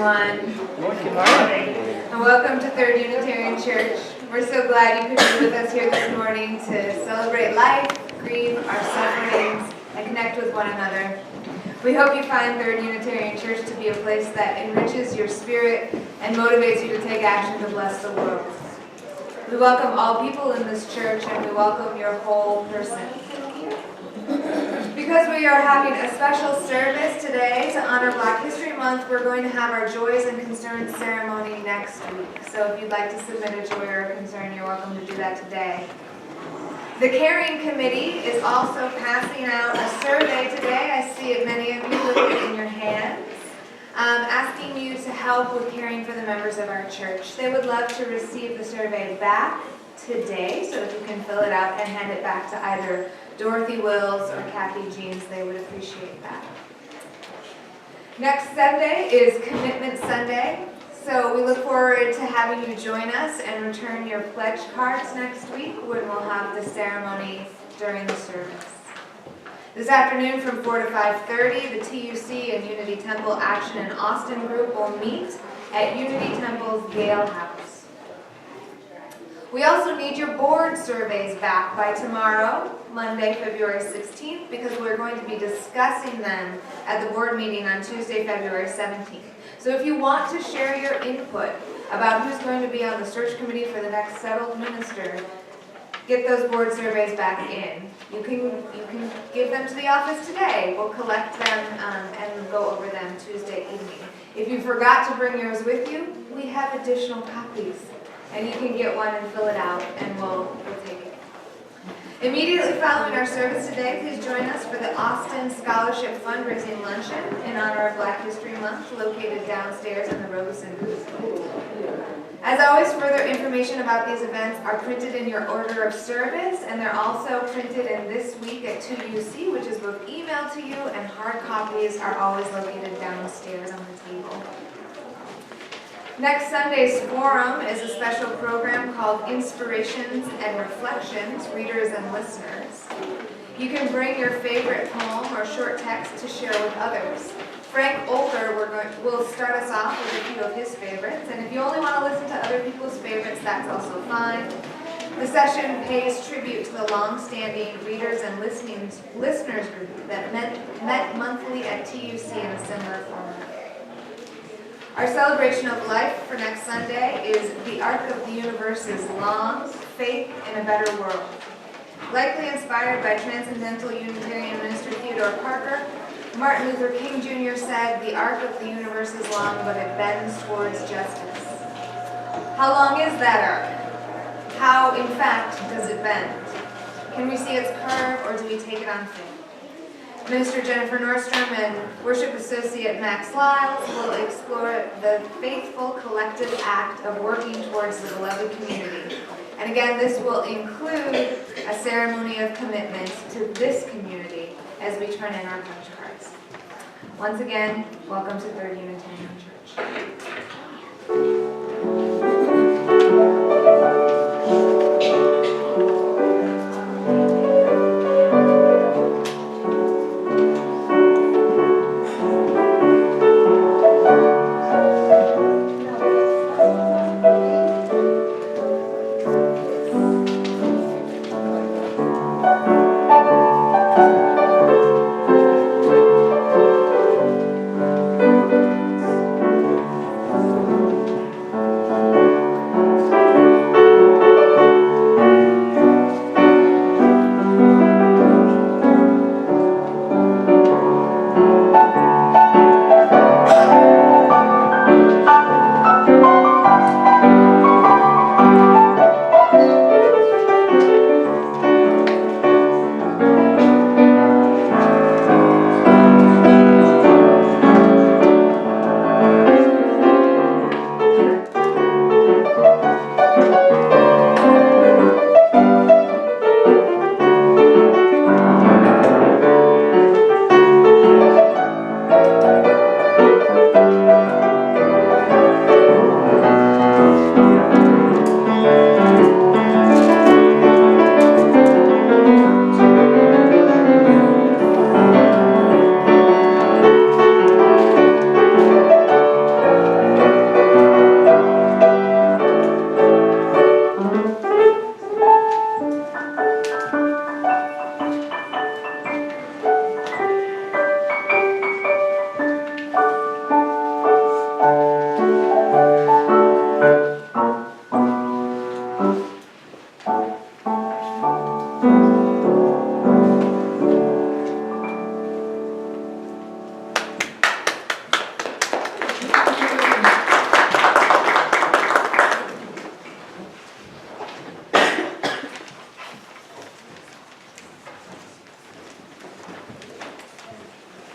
everyone. Good morning. And welcome to Third Unitarian Church. We're so glad you could be with us here this morning to celebrate life, grieve our sufferings, and connect with one another. We hope you find Third Unitarian Church to be a place that enriches your spirit and motivates you to take action to bless the world. We welcome all people in this church, and we welcome your whole person. Because we are having a special service today to honor Black History Month, we're going to have our Joys and Concerns ceremony next week. So if you'd like to submit a joy or a concern, you're welcome to do that today. The Caring Committee is also passing out a survey today. I see many of you with it in your hands, asking you to help with caring for the members of our church. They would love to receive the survey back today, so if you can fill it out and hand it back to either Dorothy Wills or Kathy Jeans, they would appreciate that. Next Sunday is Commitment Sunday, so we look forward to having you join us and return your pledge cards next week when we'll have the ceremony during the service. This afternoon from 4 to 5:30, the TUC and Unity Temple Action in Austin group will meet at Unity Temple's Gale House. We also need your board surveys back by tomorrow, Monday, February 16th, because we're going to be discussing them at the board meeting on Tuesday, February 17th. So if you want to share your input about who's going to be on the search committee for the next settled minister, get those board surveys back in. You can give them to the office today. We'll collect them and go over them Tuesday evening. If you forgot to bring yours with you, we have additional copies. And you can get one and fill it out, and we'll take it. Immediately following our service today, please join us for the Austin Scholarship Fundraising Luncheon in honor of Black History Month, located downstairs in the Robeson booth. As always, further information about these events are printed in your order of service, and they're also printed in This Week at 2UC, which is both emailed to you, and hard copies are always located downstairs on the table. Next Sunday's forum is a special program called Inspirations and Reflections, Readers and Listeners. You can bring your favorite poem or short text to share with others. Frank Olker will start us off with a few of his favorites, and if you only want to listen to other people's favorites, that's also fine. The session pays tribute to the long-standing Readers and Listeners group that met monthly at TUC in a similar format. Our celebration of life for next Sunday is The Arc of the Universe's Long, Faith in a Better World. Likely inspired by Transcendental Unitarian minister Theodore Parker, Martin Luther King Jr. said, "The arc of the universe is long, but it bends towards justice." How long is that arc? How, in fact, does it bend? Can we see its curve, or do we take it on faith? Minister Jennifer Nordstrom and Worship Associate Max Lyles will explore the faithful collective act of working towards the beloved community. And again, this will include a ceremony of commitment to this community as we turn in our pledge cards. Once again, welcome to Third Unitarian Church.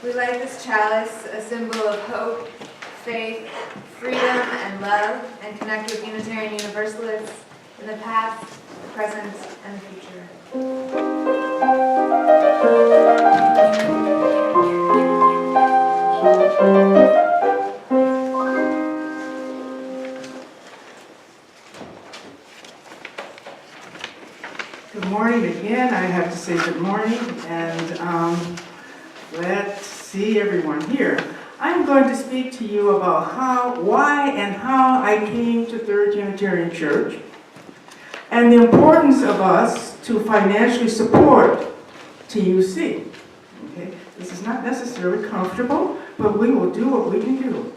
We light this chalice, a symbol of hope, faith, freedom, and love, and connect with Unitarian Universalists in the past, the present, and the future. Good morning again. I have to say good morning, and let's see everyone here. I'm going to speak to you about why and how I came to Third Unitarian Church, and the importance of us to financially support TUC. Okay? This is not necessarily comfortable, but we will do what we can do.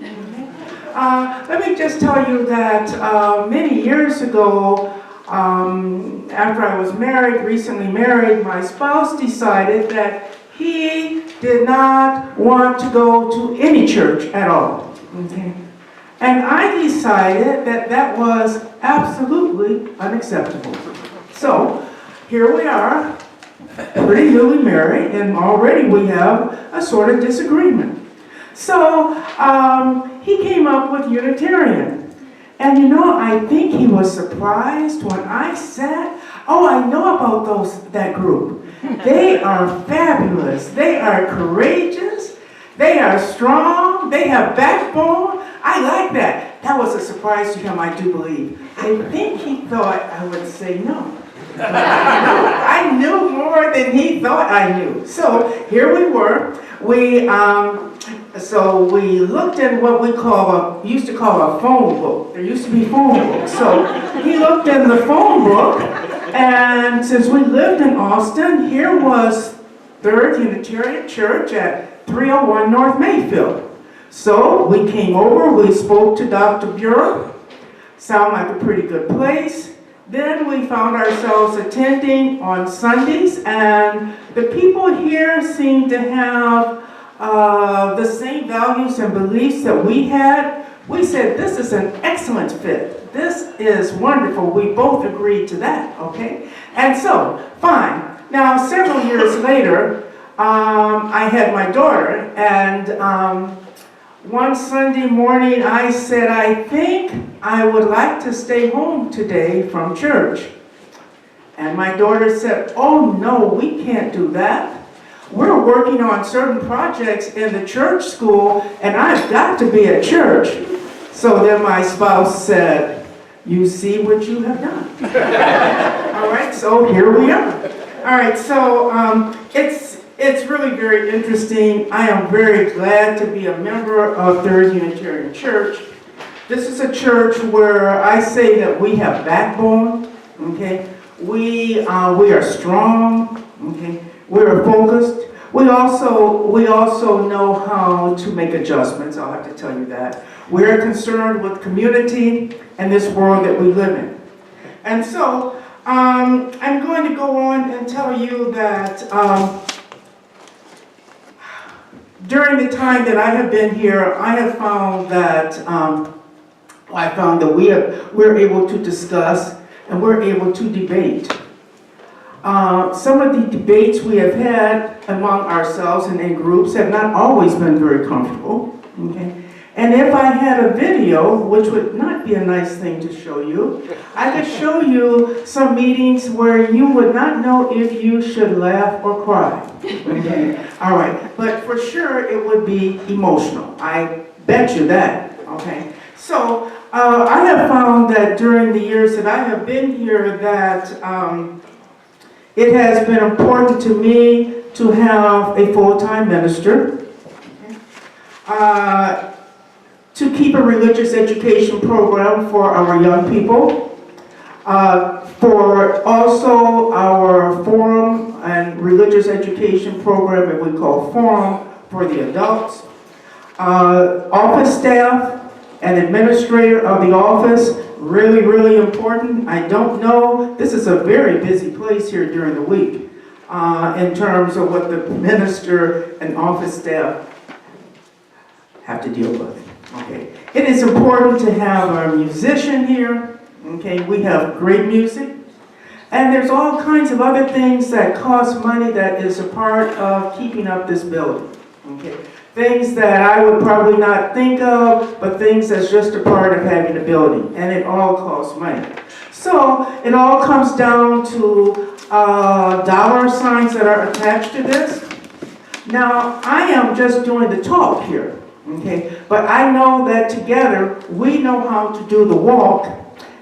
Let me just tell you that many years ago, after I was recently married, my spouse decided that he did not want to go to any church at all. Okay? And I decided that that was absolutely unacceptable. So here we are, pretty newly married, and already we have a sort of disagreement. So he came up with Unitarian. And you know, I think he was surprised when I said, oh, I know about that group. They are fabulous. They are courageous. They are strong. They have backbone. I like that. That was a surprise to him, I do believe. I think he thought I would say no. I knew more than he thought I knew. So here we were. So we looked at what we used to call a phone book. There used to be phone books. So he looked in the phone book, and since we lived in Austin, here was Third Unitarian Church at 301 North Mayfield. So we came over, we spoke to Dr. Bureau. Sound like a pretty good place. Then we found ourselves attending on Sundays, and the people here seemed to have the same values and beliefs that we had. We said, this is an excellent fit. This is wonderful. We both agreed to that, okay? And so, fine. Now, several years later, I had my daughter, and one Sunday morning I said, I think I would like to stay home today from church. And my daughter said, oh no, we can't do that. We're working on certain projects in the church school, and I've got to be at church. So then my spouse said, you see what you have done. All right, so here we are. All right, so it's really very interesting. I am very glad to be a member of Third Unitarian Church. This is a church where I say that we have backbone, okay? We are strong, okay? We are focused. We also know how to make adjustments, I'll have to tell you that. We are concerned with community and this world that we live in. And so, I'm going to go on and tell you that during the time that I have been here, I have found that we're able to discuss and we're able to debate. Some of the debates we have had among ourselves and in groups have not always been very comfortable. Okay? And if I had a video, which would not be a nice thing to show you, I could show you some meetings where you would not know if you should laugh or cry. Okay? All right. But for sure, it would be emotional. I bet you that. Okay? So I have found that during the years that I have been here that it has been important to me to have a full-time minister, to keep a religious education program for our young people, for also our forum and religious education program that we call Forum for the adults, office staff and administrator of the office, really, really important. I don't know, this is a very busy place here during the week in terms of what the minister and office staff have to deal with. Okay. It is important to have a musician here. Okay, we have great music. And there's all kinds of other things that cost money that is a part of keeping up this building. Okay? Things that I would probably not think of, but things that's just a part of having a building, and it all costs money. So it all comes down to dollar signs that are attached to this. Now, I am just doing the talk here, okay? But I know that together, we know how to do the walk,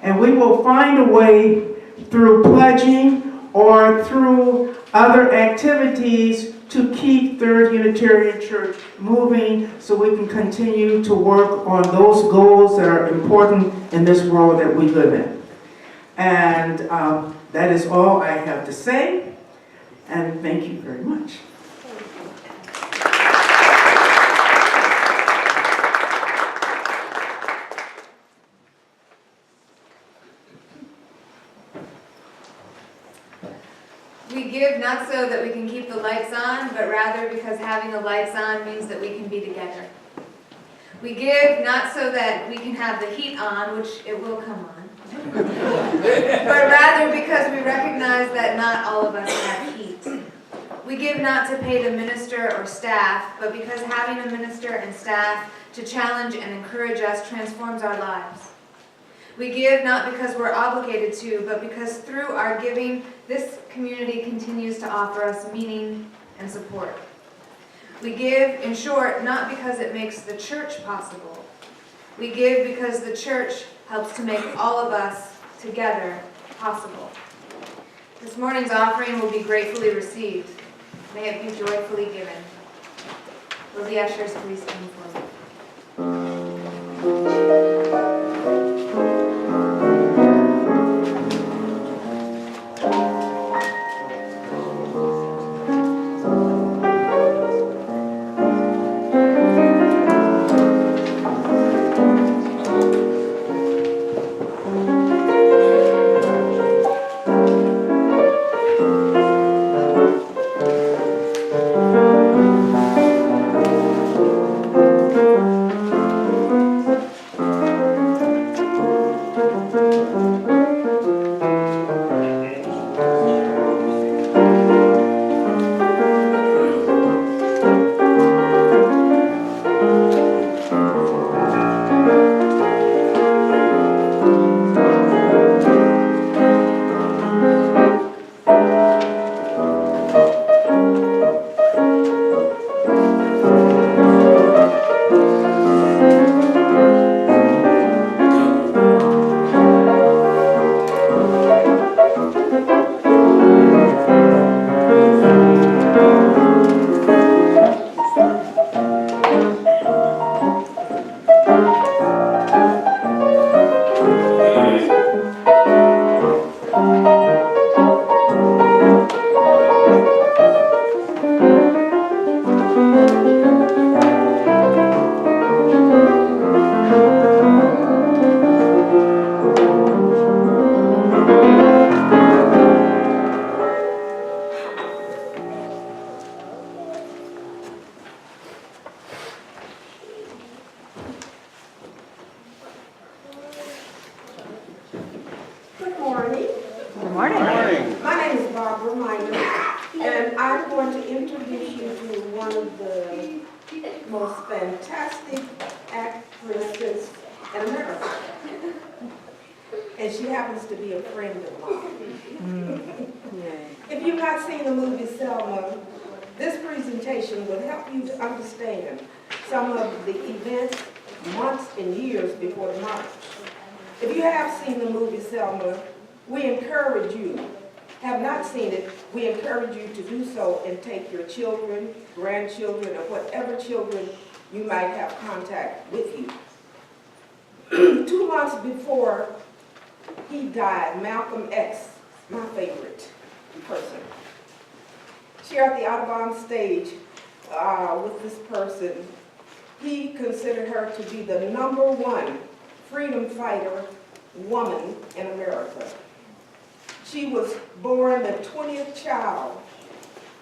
and we will find a way through pledging or through other activities to keep Third Unitarian Church moving so we can continue to work on those goals that are important in this world that we live in. And that is all I have to say, and thank you very much. We give not so that we can keep the lights on, but rather because having the lights on means that we can be together. We give not so that we can have the heat on, which it will come on, but rather because we recognize that not all of us have heat. We give not to pay the minister or staff, but because having a minister and staff to challenge and encourage us transforms our lives. We give not because we're obligated to, but because through our giving, this community continues to offer us meaning and support. We give, in short, not because it makes the church possible. We give because the church helps to make all of us together possible. This morning's offering will be gratefully received. May it be joyfully given. Will the ushers please come forward? Children, grandchildren, or whatever children you might have contact with you. 2 months before he died, Malcolm X, my favorite person, shared at the Audubon stage with this person. He considered her to be the #1 freedom fighter woman in America. She was born the 20th child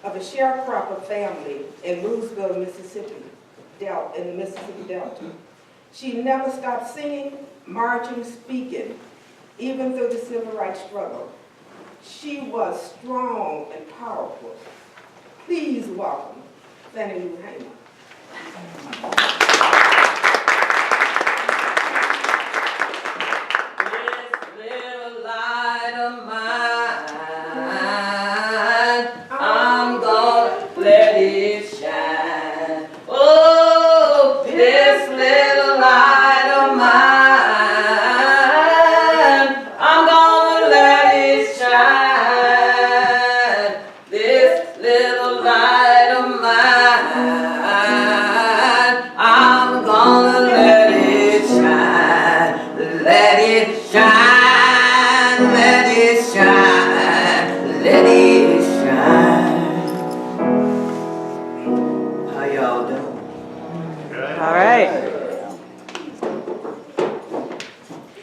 of a sharecropper family in Louisville, Mississippi, in the Mississippi Delta. She never stopped singing, marching, speaking, even through the civil rights struggle. She was strong and powerful. Please welcome Fannie Lou Hamer.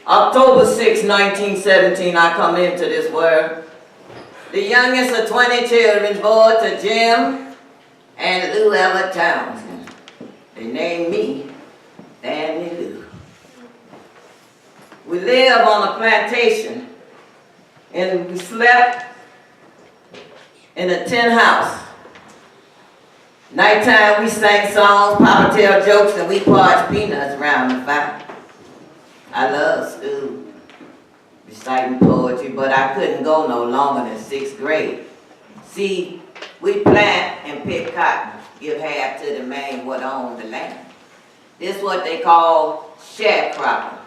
October 6, 1917, I come into this world. The youngest of 20 children born to Jim and Lou Ella Townsend. They named me Danny Lou. We live on a plantation and we slept in a tin house. Nighttime we sang songs, Papa tell jokes, and we parched peanuts around the fire. I love school, reciting poetry, but I couldn't go no longer than 6th grade. See, we plant and pick cotton, give half to the man what owned the land. This is what they call sharecropping.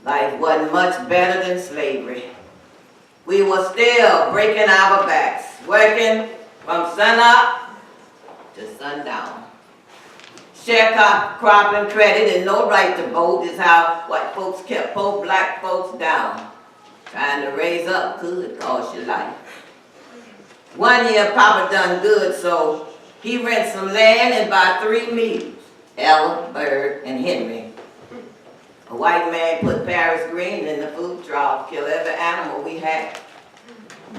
Life wasn't much better than slavery. We were still breaking our backs, working from sunup to sundown. Sharecropping credit and no right to vote is how white folks kept poor black folks down. Trying to raise up could cost your life. One year Papa done good, so he rent some land and buy 3 meals, Ella, Bird, and Henry. A white man put Paris Green in the food trough, kill every animal we had.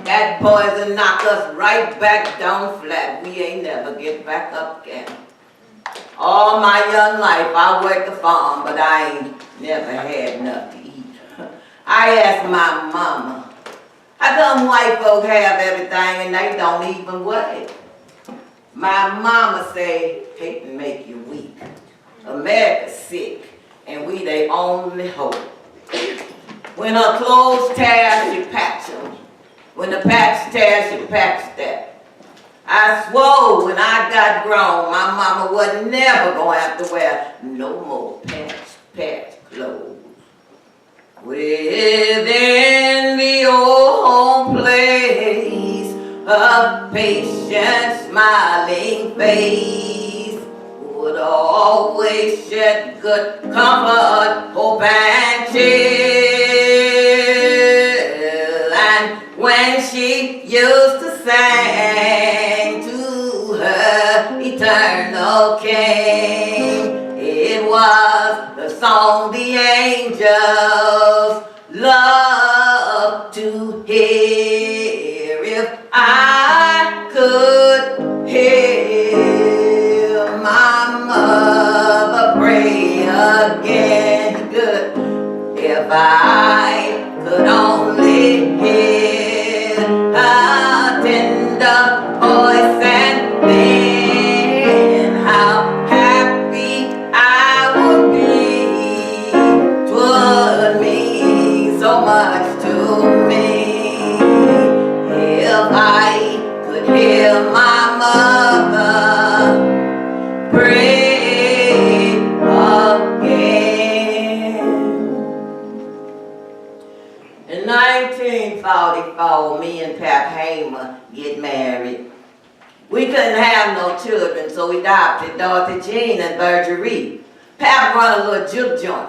That poison knock us right back down flat. We ain't never get back up again. All my young life I worked the farm, but I ain't never had enough to eat. I asked my mama, how come white folk have everything and they don't even work? My mama say, hate to make you weak. America's sick, and we their only hope. When her clothes tear, she patch them. When the patch tears, she patch that. I swore when I got grown, my mama was never gonna have to wear no more patch clothes. Within the old home place, a patient smiling face would always shed good comfort, hope and cheer. And when she used to sing to her eternal King, it was the song the angels love to hear. If I could hear my mother pray again, good. If I could only hear her tender voice, and then how happy I would be. 'Twould mean so much to me if I could hear my mother pray again. In 1944, me and Pap Hamer get married. We couldn't have no children, so we adopted Dorothy Jean and Bergerie. Pap run a little juke joint.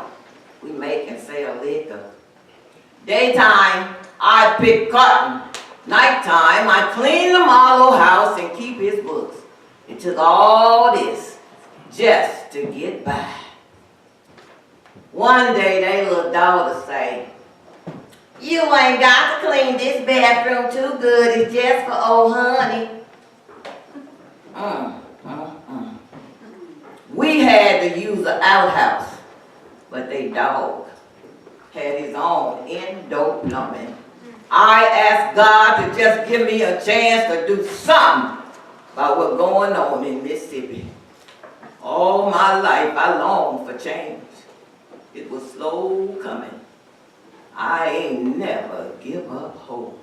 We make and sell liquor. Daytime, I pick cotton. Nighttime, I clean the Marlowe house and keep his books. It took all this just to get by. One day, they little daughter say, "You ain't got to clean this bathroom too good, it's just for old honey." We had to use an outhouse, but they dog had his own indoor plumbing. I asked God to just give me a chance to do something about what's going on in Mississippi. All my life I longed for change. It was slow coming. I ain't never give up hope.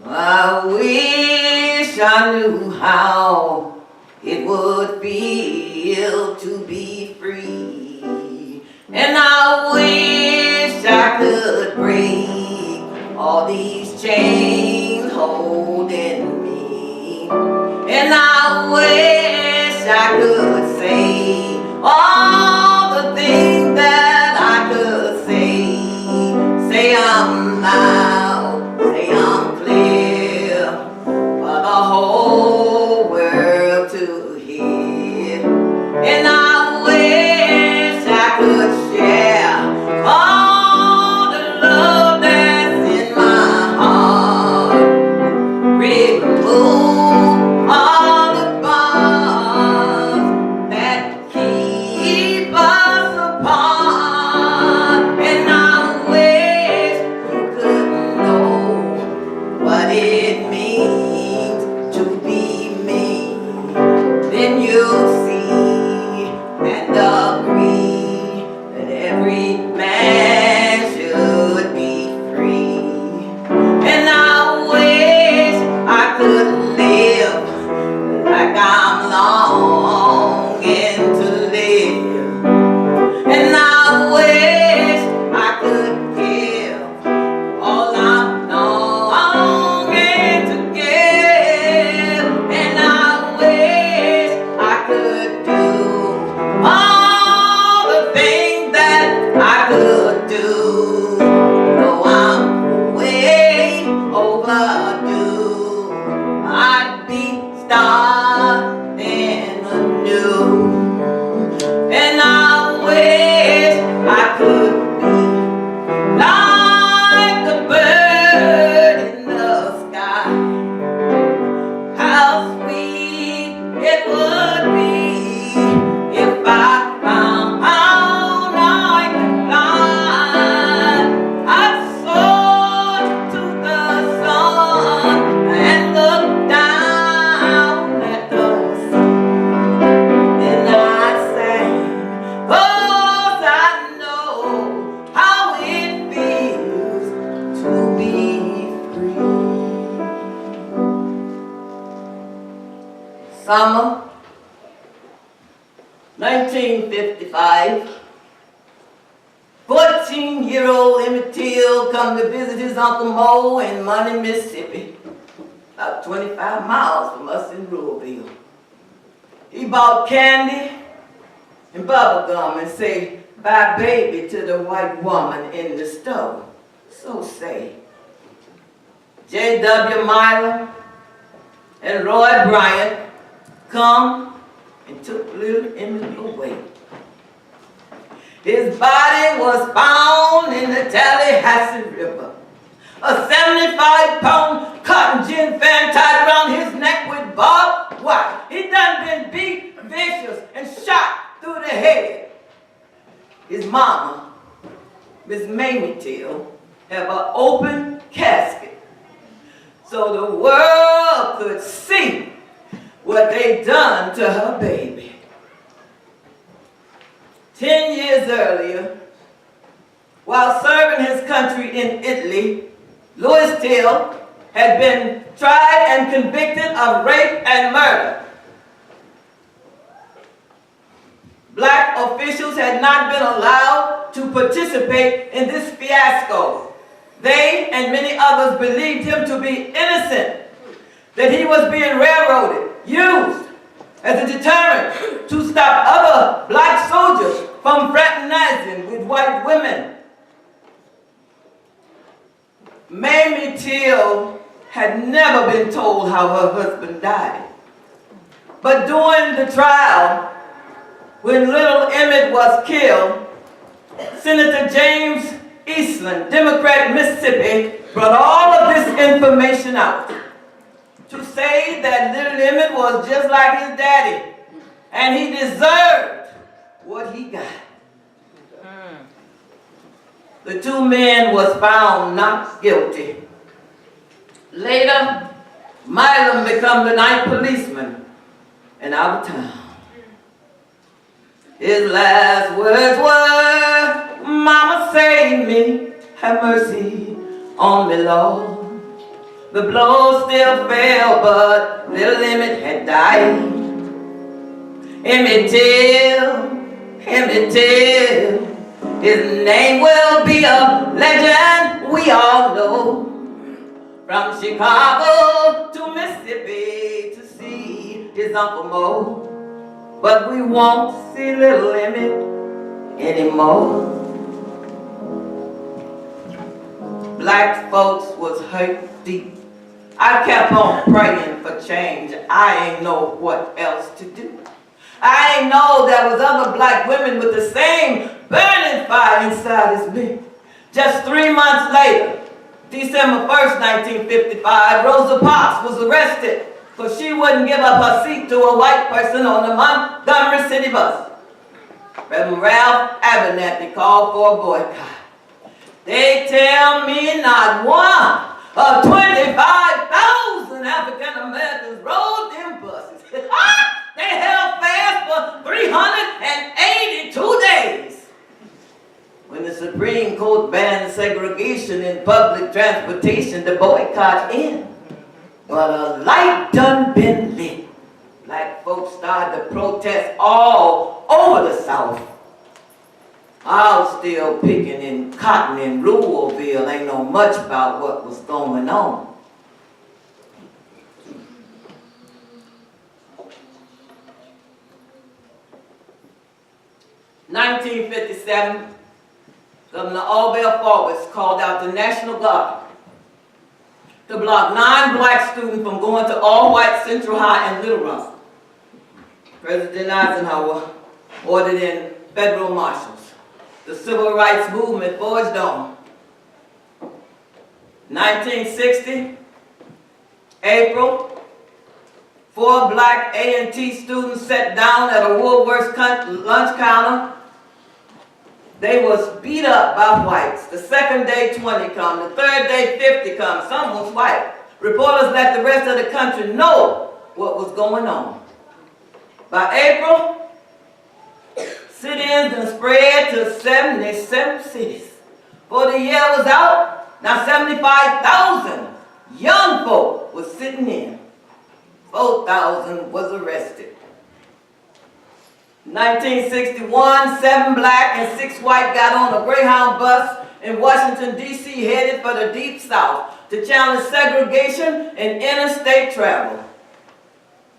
I wish I knew how it would feel to be free. And I wish I could break all these chains holding me. And I wish I could say all the things that I could say. Say I'm loud, say I'm clear, for the whole world to hear. And I wish I could share all the love that's in my heart. Remove all the bonds that keep us apart. And I wish you could know what it means to be me. Then you'll see and agree that every man should be free. And I wish I could live like I'm longing to live. And I wish I could give all I'm longing to give. And I wish I could do all the things that I could do. Though I'm way overdue, I'd be starting anew. And I wish I could be like a bird in the sky. How sweet it would be if I found out I could fly. I'd soar to the sun and look down at the sea. And I'd say, 'cause I know how it feels to be free. Summer 1955. 14-year-old Emmett Till come to visit his Uncle Mo in Money, Mississippi, about 25 miles from us in Louisville. He bought candy and bubble gum and say, "Bye baby," to the white woman in the store. So say J.W. Myler and Roy Bryant come and took little Emmett away. His body was found in the Tallahassee River. A 75-pound cotton gin fan tied around his neck with barbed wire. He done been beat vicious and shot through the head. His mama, Miss Mamie Till, have an open casket so the world could see what they done to her baby. 10 years earlier, while serving his country in Italy, Louis Till had been tried and convicted of rape and murder. Black officials had not been allowed to participate in this fiasco. They and many others believed him to be innocent, that he was being railroaded, used as a deterrent to stop other black soldiers from fraternizing with white women. Mamie Till had never been told how her husband died. But during the trial, when little Emmett was killed, Senator James Eastland, Democrat, Mississippi, brought all of this information out to say that little Emmett was just like his daddy, and he deserved what he got. The two men was found not guilty. Later, Milam became the night policeman in our town. His last words were, Mama, save me, have mercy on me, Lord. The blow still fell, but little Emmett had died. Emmett Till, his name will be a legend we all know. From Chicago to Mississippi to see his Uncle Mo. But we won't see little Emmett anymore. Black folks was hurt deep. I kept on praying for change. I ain't know what else to do. I ain't know there was other black women with the same burning fire inside as me. Just 3 months later, December 1st, 1955, Rosa Parks was arrested because she wouldn't give up her seat to a white person on the Montgomery City bus. Reverend Ralph Abernathy called for a boycott. They tell me not one of 25,000 African Americans rode them buses. They held fast for 382 days. When the Supreme Court banned segregation in public transportation, the boycott ended. But a light done been lit. Black folks started to protest all over the South. I was still picking in cotton in Louisville. Ain't know much about what was going on. In 1957, Governor Albert Forbes called out the National Guard to block 9 black students from going to all-white Central High in Little Rock. President Eisenhower ordered in federal marshals. The civil rights movement forged on. 1960, April, 4 black A&T students sat down at a Woolworth's lunch counter. They was beat up by whites. The second day, 20 come. The third day, 50 come. Some was white. Reporters let the rest of the country know what was going on. By April, sit-ins and spread to 77 cities. Before the year was out, now 75,000 young folk was sitting in. 4,000 was arrested. 1961, 7 black and 6 white got on a Greyhound bus in Washington, D.C., headed for the Deep South to challenge segregation and interstate travel.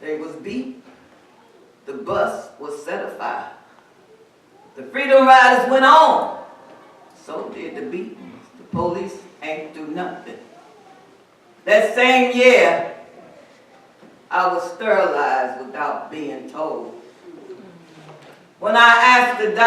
They was beat. The bus was set afire. The Freedom Riders went on. So did the beatings. The police ain't do nothing. That same year, I was sterilized without being told. When I asked the doctor,